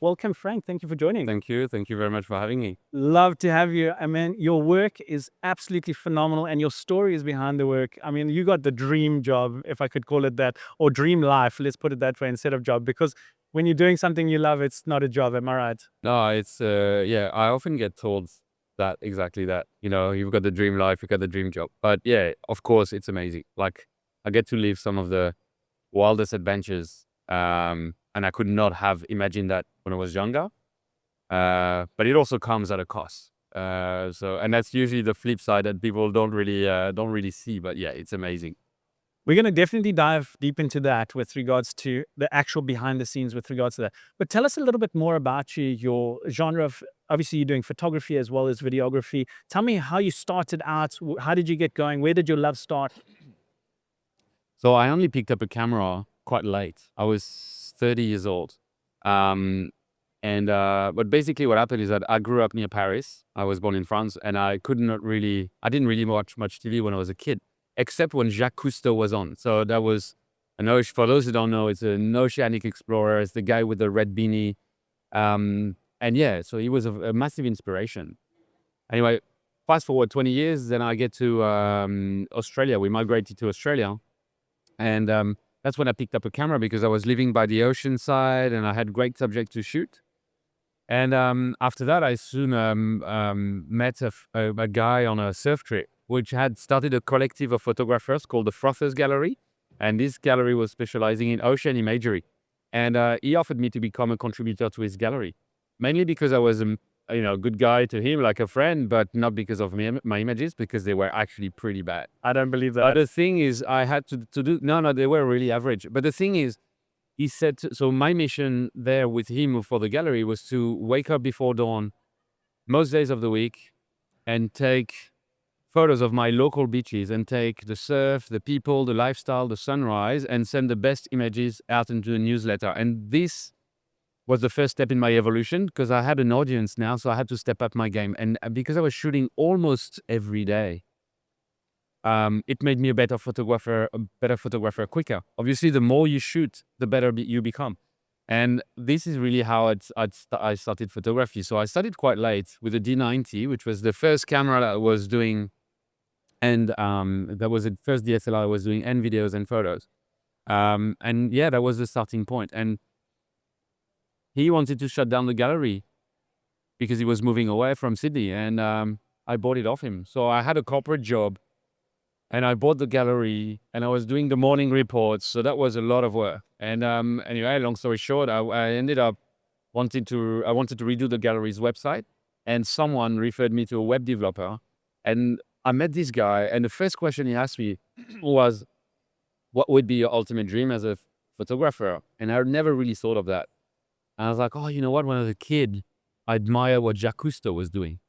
Welcome, Frank. Thank you for joining. Thank you. Thank you very much for having me. Love to have you. I mean, your work is absolutely phenomenal and your story is behind the work. I mean, you got the dream job, if I could call it that, or dream life. Let's put it that way instead of job, because when you're doing something you love, it's not a job. Am I right? No, it's yeah, I often get told that exactly that. You've got the dream life, you've got the dream job. But yeah, of course it's amazing. Like I get to live some of the wildest adventures. And I could not have imagined that when I was younger. But it also comes at a cost. And that's usually the flip side that people don't really see. But yeah, it's amazing. We're going to definitely dive deep into that with regards to the actual behind the scenes with regards to that. But tell us a little bit more about you, your genre of, obviously you're doing photography as well as videography. Tell me how you started out. How did you get going? Where did your love start? So I only picked up a camera quite late. I was 30 years old. Um, but basically what happened is that I grew up near Paris. I was born in France, and I didn't really watch much TV when I was a kid, except when Jacques Cousteau was on. So that was for those who don't know, it's an oceanic explorer. It's the guy with the red beanie. And yeah, so he was a massive inspiration. Anyway, fast forward 20 years, then I get to Australia. We migrated to Australia. And that's when I picked up a camera, because I was living by the ocean side and I had great subject to shoot. And after that, I soon met a guy on a surf trip, which had started a collective of photographers called the Frothers Gallery. And this gallery was specializing in ocean imagery. And he offered me to become a contributor to his gallery, mainly because I was a good guy to him, like a friend, but not because of my images, because they were actually pretty bad. I don't believe But that. the thing is, I had to do, no, they were really average. But the thing is, he said, so my mission there with him for the gallery was to wake up before dawn most days of the week and take photos of my local beaches and take the surf, the people, the lifestyle, the sunrise, and send the best images out into a newsletter. And this was the first step in my evolution, because I had an audience now, so I had to step up my game. And because I was shooting almost every day, it made me a better photographer quicker. Obviously, the more you shoot, the better you become. And this is really how I started photography. So I started quite late with a D90, which was the first camera that I was doing. And that was the first DSLR I was doing, and videos and photos. And yeah, that was the starting point. And he wanted to shut down the gallery because he was moving away from Sydney. And I bought it off him. So I had a corporate job, and I bought the gallery, and I was doing the morning reports. So that was a lot of work. And anyway, long story short, I ended up I wanted to redo the gallery's website, and someone referred me to a web developer. And I met this guy, and the first question he asked me was, what would be your ultimate dream as a photographer? And I never really thought of that. And I was like, oh, you know what? When I was a kid, I admired what Jacques Cousteau was doing.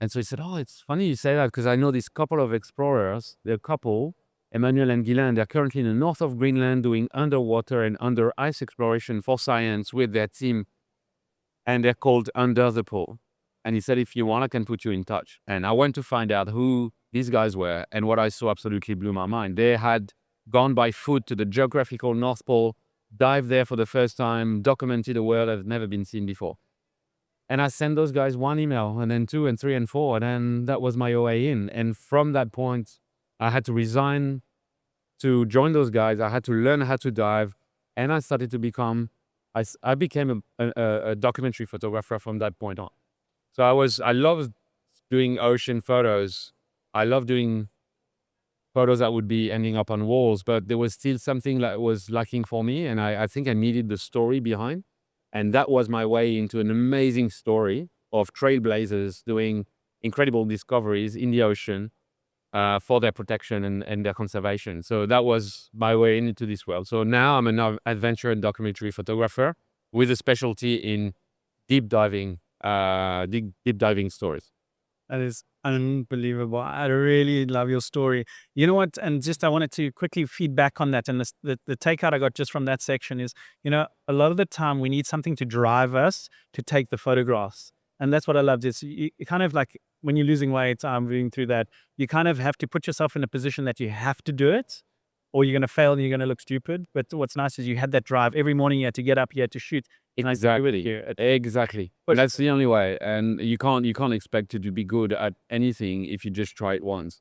And so he said, oh, it's funny you say that, because I know this couple of explorers, they're a couple, Emmanuel and Guylain. They're currently in the north of Greenland doing underwater and under ice exploration for science with their team. And they're called Under the Pole. And he said, if you want, I can put you in touch. And I went to find out who these guys were. And what I saw absolutely blew my mind. They had gone by foot to the geographical North Pole, dived there for the first time, documented a world that had never been seen before. And I sent those guys one email, and then 2 and 3 and 4, and then that was my OA in. And from that point, I had to resign to join those guys. I had to learn how to dive, and I started to become, I became a documentary photographer from that point on. So I loved doing ocean photos. I love doing photos that would be ending up on walls, but there was still something that was lacking for me, and I think I needed the story behind. And that was my way into an amazing story of trailblazers doing incredible discoveries in the ocean for their protection and their conservation. So that was my way into this world. So now I'm an adventure and documentary photographer with a specialty in deep diving stories. That is unbelievable. I really love your story. You know what? And just I wanted to quickly feedback on that. And the takeout I got just from that section is, a lot of the time we need something to drive us to take the photographs. And that's what I loved. Is you kind of like when you're losing weight, I'm moving through that, you kind of have to put yourself in a position that you have to do it. or you're going to fail and you're going to look stupid. But what's nice is you had that drive every morning. You had to get up, you had to shoot. Nice to Exactly. hear it. Exactly. And that's the only way. And you can't expect you to be good at anything if you just try it once.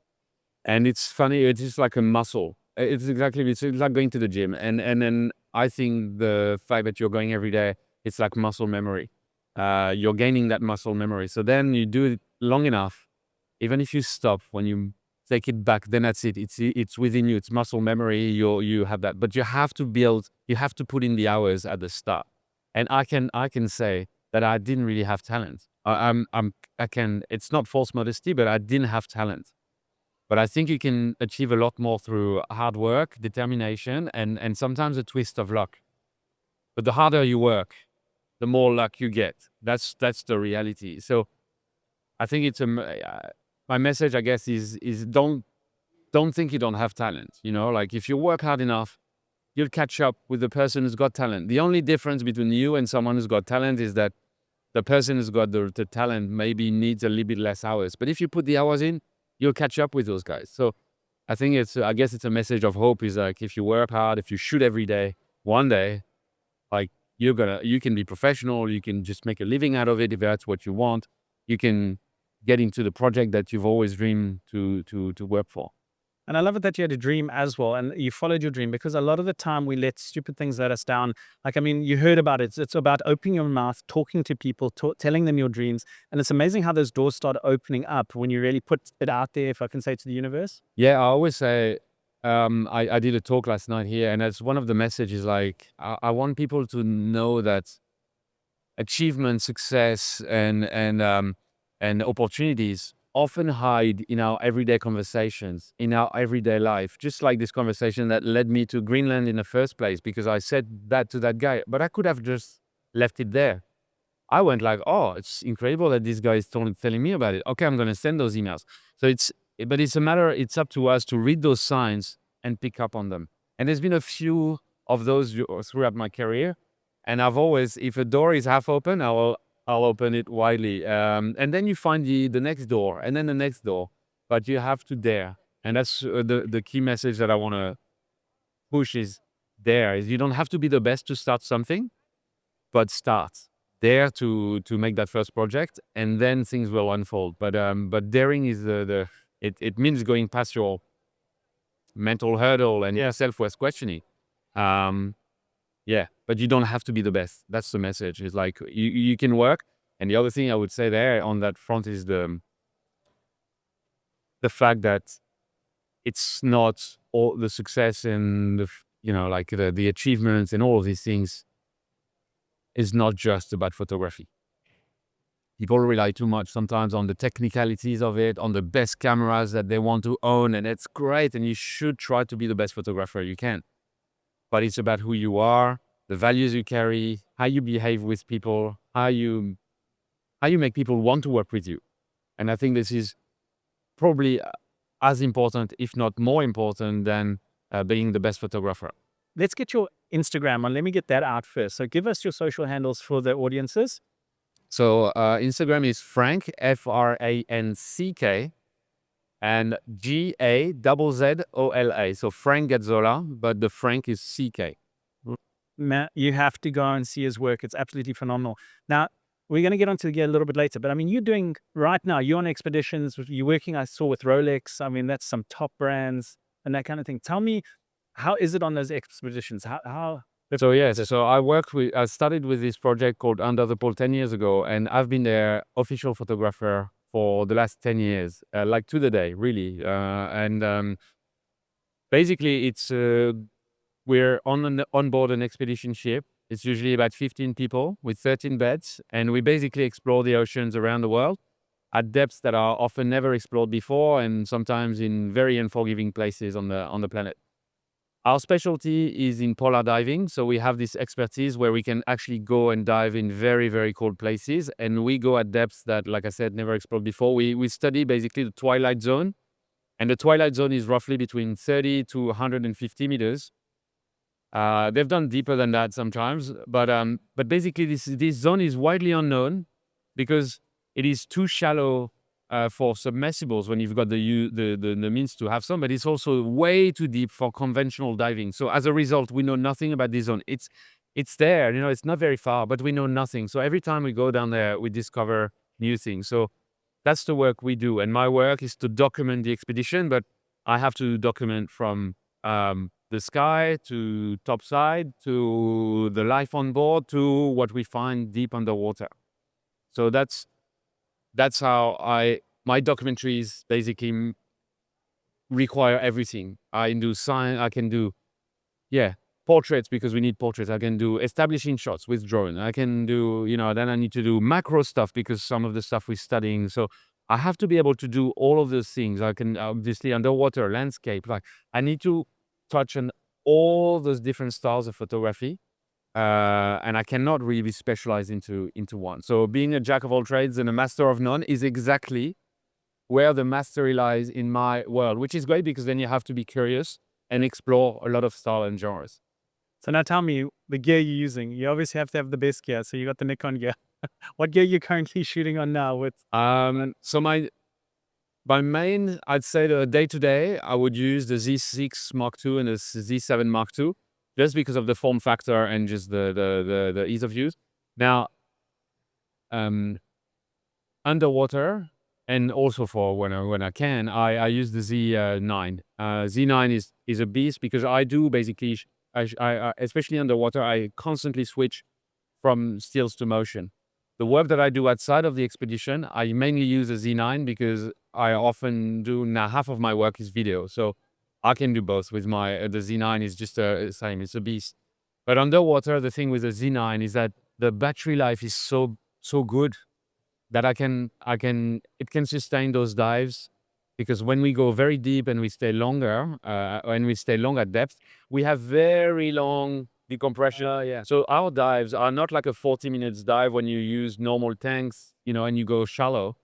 And it's funny, it's just like a muscle. It's like going to the gym. And then I think the fact that you're going every day, it's like muscle memory. You're gaining that muscle memory. So then you do it long enough, even if you stop, when you take it back, then that's it. It's within you. It's muscle memory. You have that. But you have to put in the hours at the start. And I can say that I didn't really have talent. It's not false modesty, but I didn't have talent. But I think you can achieve a lot more through hard work, determination, and sometimes a twist of luck. But the harder you work, the more luck you get. That's the reality. So I think my message, I guess, is don't think you don't have talent. Like if you work hard enough, you'll catch up with the person who's got talent. The only difference between you and someone who's got talent is that the person who's got the talent maybe needs a little bit less hours. But if you put the hours in, you'll catch up with those guys. So I guess it's a message of hope. Is like, if you work hard, if you shoot every day, one day, like you can be professional. You can just make a living out of it if that's what you want. You can get into the project that you've always dreamed to work for. And I love it that you had a dream as well, and you followed your dream, because a lot of the time we let stupid things let us down. Like, I mean, you heard about it. It's about opening your mouth, talking to people, telling them your dreams. And it's amazing how those doors start opening up when you really put it out there, if I can say, to the universe. Yeah, I always say, I did a talk last night here, and that's one of the messages. Like, I want people to know that achievement, success, and opportunities often hide in our everyday conversations, in our everyday life. Just like this conversation that led me to Greenland in the first place, because I said that to that guy, but I could have just left it there. I went like, oh, it's incredible that this guy is telling me about it. Okay, I'm going to send those emails. So it's up to us to read those signs and pick up on them. And there's been a few of those throughout my career. And I've always, if a door is half open, I'll open it widely. And then you find the next door, and then the next door. But you have to dare. And that's the key message that I want to push is you don't have to be the best to start something, but start dare to make that first project, and then things will unfold. But daring is it means going past your mental hurdle and self-worth questioning. Um, yeah, but you don't have to be the best. That's the message. It's like you can work. And the other thing I would say there on that front is the fact that it's not all the success and like the achievements and all of these things is not just about photography. People rely too much sometimes on the technicalities of it, on the best cameras that they want to own, and it's great, and you should try to be the best photographer you can. But it's about who you are, the values you carry, how you behave with people, how you make people want to work with you. And I think this is probably as important, if not more important, than being the best photographer. Let's get your Instagram on. Let me get that out first. So give us your social handles for the audiences. So Instagram is Franck, Franck, and Gazzola. So Franck Gazzola, but the Frank is CK. Matt, you have to go and see his work. It's absolutely phenomenal. Now, we're going to get onto the gear a little bit later, but I mean, you're doing right now, you're on expeditions, you're working, I saw, with Rolex. I mean, that's some top brands and that kind of thing. Tell me, how is it on those expeditions? How So yes, so I started with this project called Under the Pole 10 years ago, and I've been their official photographer for the last 10 years, like to the day, really. And basically, we're on board an expedition ship. It's usually about 15 people with 13 beds, and we basically explore the oceans around the world at depths that are often never explored before, and sometimes in very unforgiving places on the planet. Our specialty is in polar diving, so we have this expertise where we can actually go and dive in very, very cold places, and we go at depths that, like I said, never explored before. We study basically the twilight zone, and the twilight zone is roughly between 30 to 150 meters. They've done deeper than that sometimes, but basically this zone is widely unknown because it is too shallow for submersibles when you've got the means to have some, but it's also way too deep for conventional diving. So as a result, we know nothing about this zone. It's there, it's not very far, but we know nothing. So every time we go down there, we discover new things. So that's the work we do. And my work is to document the expedition, but I have to document from the sky to topside to the life on board to what we find deep underwater. So that's how my documentaries basically require everything. I can do science, I can do, yeah, portraits because we need portraits. I can do establishing shots with drone. I can do, then I need to do macro stuff because some of the stuff we're studying. So I have to be able to do all of those things. I can obviously underwater, landscape, like I need to touch on all those different styles of photography. And I cannot really be specialized into one. So being a jack of all trades and a master of none is exactly where the mastery lies in my world, which is great because then you have to be curious and explore a lot of style and genres. So now tell me the gear you're using. You obviously have to have the best gear. So you got the Nikon gear. What gear are you currently shooting on now with? So my main, I'd say the day to day, I would use the Z6 Mark II and the Z7 Mark II, just because of the form factor and just the ease of use. Now, underwater and also for when I can, I use the Z9. Z9 is a beast because I do basically, especially underwater, I constantly switch from stills to motion. The work that I do outside of the expedition, I mainly use a Z9 because I often do, now half of my work is video. So I can do both with the Z9 is just the same, it's a beast. But underwater, the thing with the Z9 is that the battery life is so good that it can sustain those dives, because when we go very deep and we stay longer, when we stay long at depth, we have very long decompression. Yeah. So our dives are not like a 40 minutes dive when you use normal tanks, and you go shallow.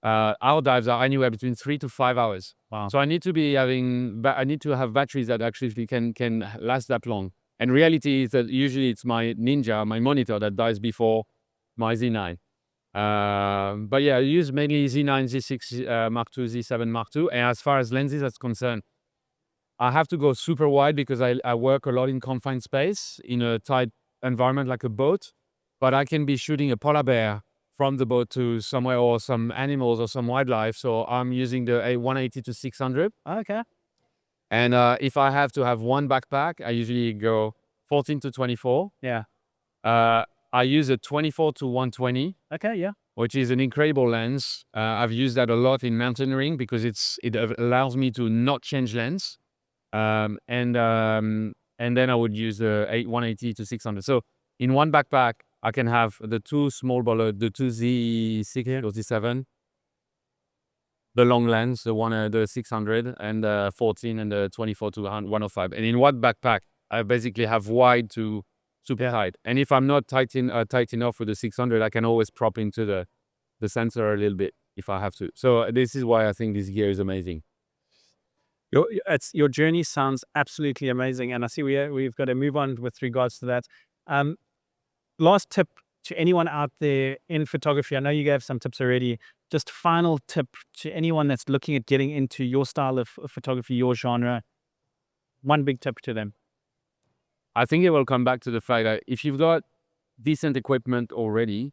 Our dives are anywhere between 3 to 5 hours. Wow. So I need to have batteries that actually can last that long. And reality is that usually it's my Ninja, my monitor, that dies before my Z9. But yeah, I use mainly Z9, Z6 Mark II, Z7 Mark II. And as far as lenses are concerned, I have to go super wide because I work a lot in confined space in a tight environment like a boat. But I can be shooting a polar bear from the boat to somewhere, or some animals or some wildlife. So I'm using the 180 to 600. Okay. And if I have to have one backpack, I usually go 14 to 24. Yeah. I use a 24 to 120. Okay. Yeah. Which is an incredible lens. I've used that a lot in mountaineering because it allows me to not change lens. And then I would use the 180 to 600. So in one backpack, I can have the two small bullet, the two Z6 or Z7, the long lens, the 600, and the 14 and the 24 to 105. And in one backpack, I basically have wide to super tight. And if I'm not tight enough with the 600, I can always prop into the sensor a little bit if I have to. So this is why I think this gear is amazing. Your journey sounds absolutely amazing, and I see we've got to move on with regards to that. Last tip to anyone out there in photography. I know you gave some tips already. Just final tip to anyone that's looking at getting into your style of photography, your genre. One big tip to them. I think it will come back to the fact that if you've got decent equipment already,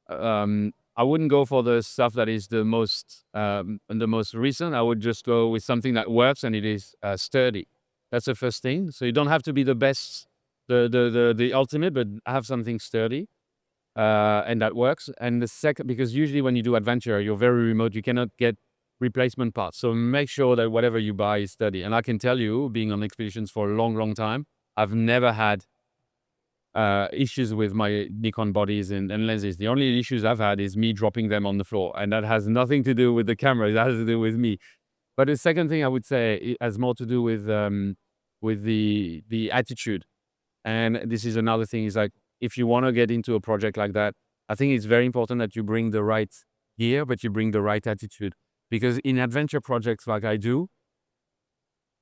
I wouldn't go for the stuff that is the most recent. I would just go with something that works and it is sturdy. That's the first thing. So you don't have to be the best, the ultimate, but have something sturdy, and that works. And the second, because usually when you do adventure, you're very remote. You cannot get replacement parts. So make sure that whatever you buy is sturdy. And I can tell you, being on expeditions for a long, long time, I've never had issues with my Nikon bodies and lenses. The only issues I've had is me dropping them on the floor, and that has nothing to do with the camera. It has to do with me. But the second thing I would say, it has more to do with the attitude. And this is another thing, is like, if you want to get into a project like that, I think it's very important that you bring the right gear, but you bring the right attitude. Because in adventure projects like I do,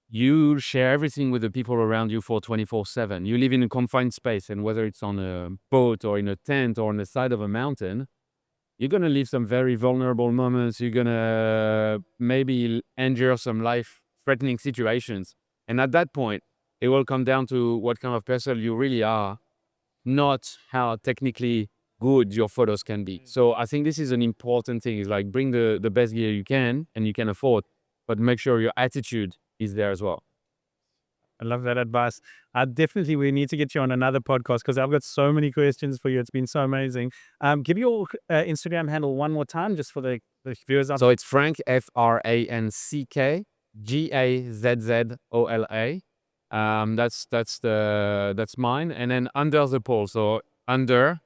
you share everything with the people around you for 24/7. You live in a confined space, and whether it's on a boat or in a tent or on the side of a mountain, you're gonna live some very vulnerable moments. You're gonna maybe endure some life-threatening situations, and at that point, it will come down to what kind of person you really are, not how technically good your photos can be. So I think this is an important thing. Is like bring the best gear you can and you can afford, but make sure your attitude is there as well. I love that advice. Definitely, we need to get you on another podcast because I've got so many questions for you. It's been so amazing. Give your Instagram handle one more time, just for the viewers out. So it's Franck, Franck Gazzola. That's mine. And then under the pole. So under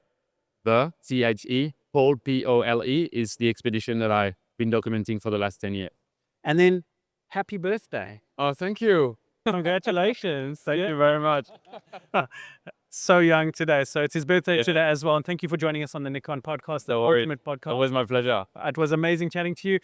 the pole Pole is the expedition that I've been documenting for the last 10 years. And then, happy birthday! Oh, thank you. Congratulations! Thank you very much. So young today. So it's his birthday today as well. And thank you for joining us on the Nikon podcast, the No worries. ultimate podcast. Always my pleasure. It was amazing chatting to you.